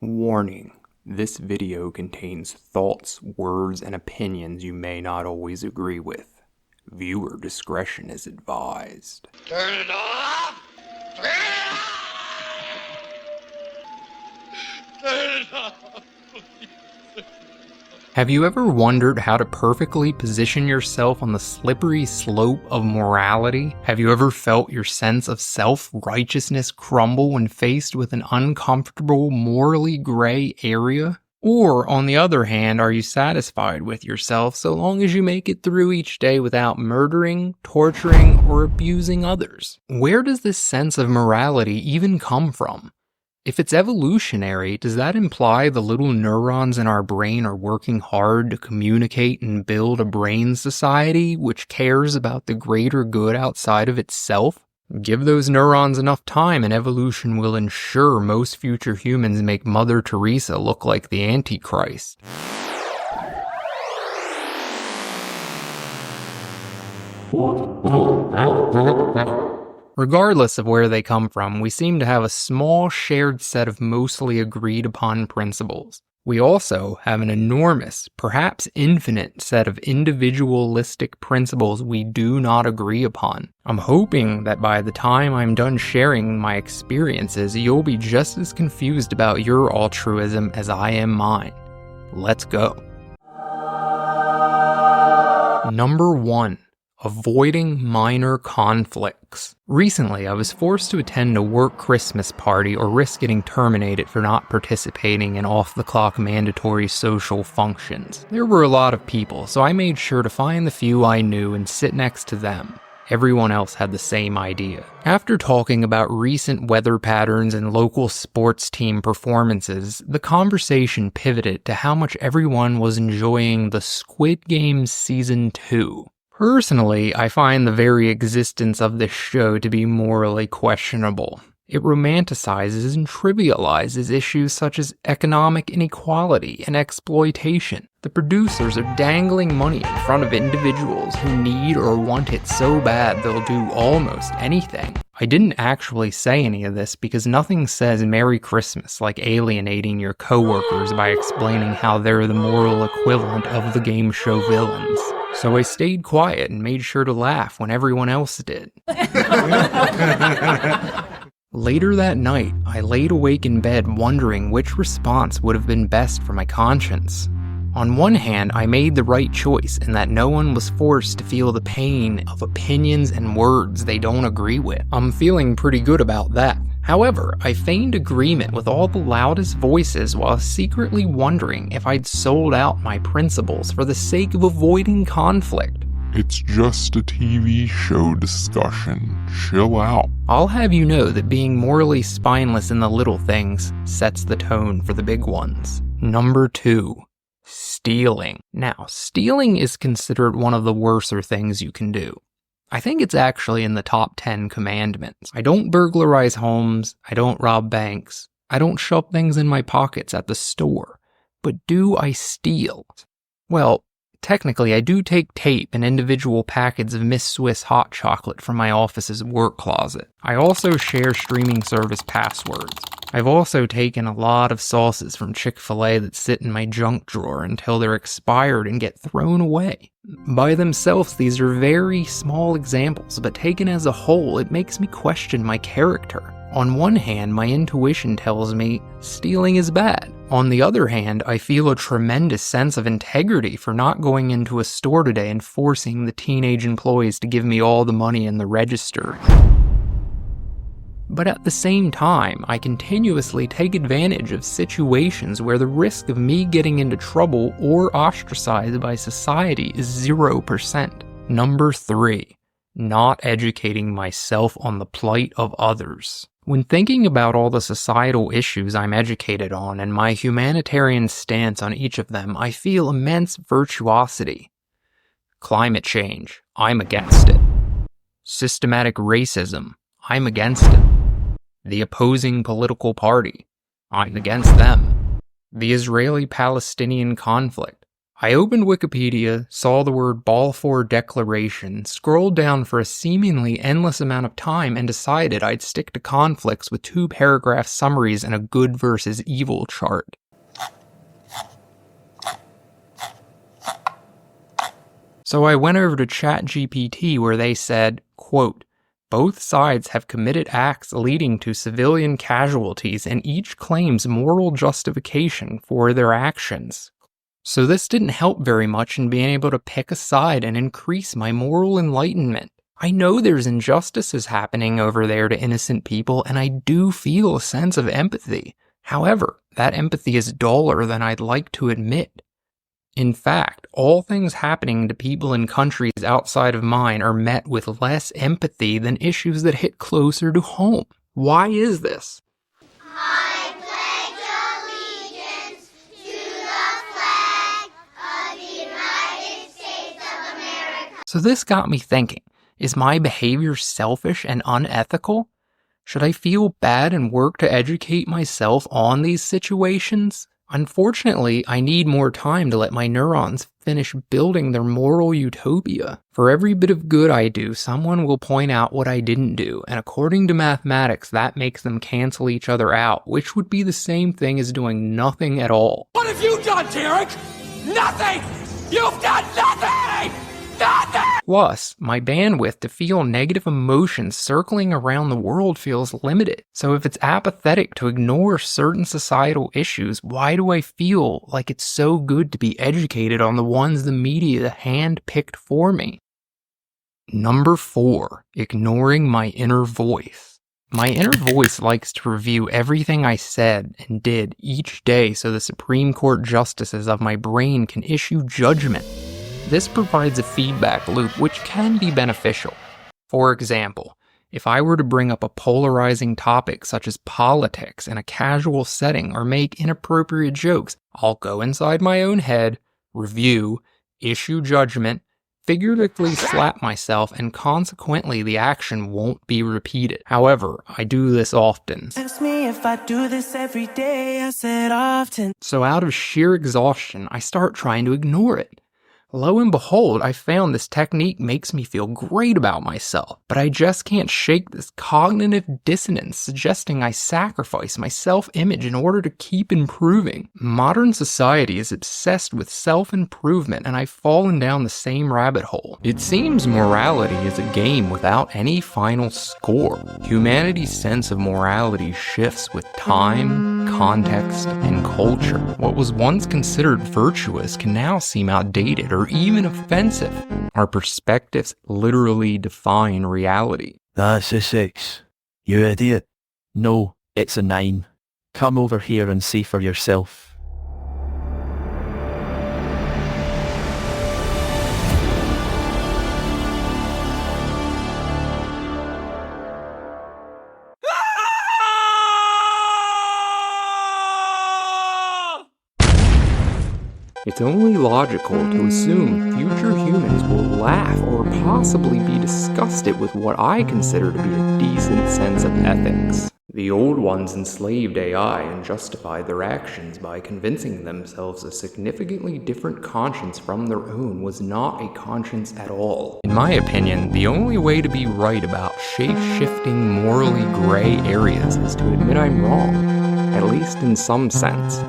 Warning: this video contains thoughts, words, and opinions you may not always agree with. Viewer discretion is advised. Turn it off! Turn it off! Turn it off! Have you ever wondered how to perfectly position yourself on the slippery slope of morality? Have you ever felt your sense of self-righteousness crumble when faced with an uncomfortable, morally gray area? Or, on the other hand, are you satisfied with yourself so long as you make it through each day without murdering, torturing, or abusing others? Where does this sense of morality even come from? If it's evolutionary, does that imply the little neurons in our brain are working hard to communicate and build a brain society which cares about the greater good outside of itself? Give those neurons enough time and evolution will ensure most future humans make Mother Teresa look like the Antichrist. Regardless of where they come from, we seem to have a small shared set of mostly agreed upon principles. We also have an enormous, perhaps infinite set of individualistic principles we do not agree upon. I'm hoping that by the time I'm done sharing my experiences, you'll be just as confused about your altruism as I am mine. Let's go. Number 1. Avoiding minor conflicts. Recently, I was forced to attend a work Christmas party or risk getting terminated for not participating in off-the-clock mandatory social functions. There were a lot of people, so I made sure to find the few I knew and sit next to them. Everyone else had the same idea. After talking about recent weather patterns and local sports team performances, the conversation pivoted to how much everyone was enjoying the Squid Game Season 2. Personally, I find the very existence of this show to be morally questionable. It romanticizes and trivializes issues such as economic inequality and exploitation. The producers are dangling money in front of individuals who need or want it so bad they'll do almost anything. I didn't actually say any of this because nothing says Merry Christmas like alienating your coworkers by explaining how they're the moral equivalent of the game show villains. So I stayed quiet and made sure to laugh when everyone else did. Later that night, I laid awake in bed wondering which response would have been best for my conscience. On one hand, I made the right choice in that no one was forced to feel the pain of opinions and words they don't agree with. I'm feeling pretty good about that. However, I feigned agreement with all the loudest voices while secretly wondering if I'd sold out my principles for the sake of avoiding conflict. It's just a TV show discussion. Chill out. I'll have you know that being morally spineless in the little things sets the tone for the big ones. Number 2. Stealing. Now, stealing is considered one of the worser things you can do. I think it's actually in the top 10 commandments. I don't burglarize homes, I don't rob banks, I don't shove things in my pockets at the store. But do I steal? Well, technically I do take tape and individual packets of Miss Swiss hot chocolate from my office's work closet. I also share streaming service passwords. I've also taken a lot of sauces from Chick-fil-A that sit in my junk drawer until they're expired and get thrown away. By themselves, these are very small examples, but taken as a whole, it makes me question my character. On one hand, my intuition tells me stealing is bad. On the other hand, I feel a tremendous sense of integrity for not going into a store today and forcing the teenage employees to give me all the money in the register. But at the same time, I continuously take advantage of situations where the risk of me getting into trouble or ostracized by society is 0%. Number 3. Not educating myself on the plight of others. When thinking about all the societal issues I'm educated on and my humanitarian stance on each of them, I feel immense virtuosity. Climate change, I'm against it. Systematic racism, I'm against it. The opposing political party, I'm against them. The Israeli-Palestinian conflict, I opened Wikipedia, saw the word Balfour Declaration, scrolled down for a seemingly endless amount of time, and decided I'd stick to conflicts with 2-paragraph summaries and a good versus evil chart. So I went over to ChatGPT where they said, quote, "Both sides have committed acts leading to civilian casualties and each claims moral justification for their actions." So this didn't help very much in being able to pick a side and increase my moral enlightenment. I know there's injustices happening over there to innocent people, and I do feel a sense of empathy. However, that empathy is duller than I'd like to admit. In fact, all things happening to people in countries outside of mine are met with less empathy than issues that hit closer to home. Why is this? I pledge allegiance to the flag of the United States of America. So this got me thinking, is my behavior selfish and unethical? Should I feel bad and work to educate myself on these situations? Unfortunately, I need more time to let my neurons finish building their moral utopia. For every bit of good I do, someone will point out what I didn't do, and according to mathematics, that makes them cancel each other out, which would be the same thing as doing nothing at all. What have you done, Derek? Nothing! You've done nothing! Nothing! Plus, my bandwidth to feel negative emotions circling around the world feels limited. So if it's apathetic to ignore certain societal issues, why do I feel like it's so good to be educated on the ones the media hand-picked for me? Number 4, ignoring my inner voice. My inner voice likes to review everything I said and did each day so the Supreme Court justices of my brain can issue judgment. This provides a feedback loop which can be beneficial. For example, if I were to bring up a polarizing topic such as politics in a casual setting or make inappropriate jokes, I'll go inside my own head, review, issue judgment, figuratively slap myself, and consequently the action won't be repeated. However, I do this often. Ask me if I do this every day, I said often. So out of sheer exhaustion, I start trying to ignore it. Lo and behold, I found this technique makes me feel great about myself, but I just can't shake this cognitive dissonance suggesting I sacrifice my self-image in order to keep improving. Modern society is obsessed with self-improvement, and I've fallen down the same rabbit hole. It seems morality is a game without any final score. Humanity's sense of morality shifts with time, context, and culture. What was once considered virtuous can now seem outdated or even offensive. Our perspectives literally define reality. That's a 6. You idiot. No, it's a 9. Come over here and see for yourself. It's only logical to assume future humans will laugh or possibly be disgusted with what I consider to be a decent sense of ethics. The old ones enslaved AI and justified their actions by convincing themselves a significantly different conscience from their own was not a conscience at all. In my opinion, the only way to be right about shape-shifting, morally gray areas is to admit I'm wrong, at least in some sense.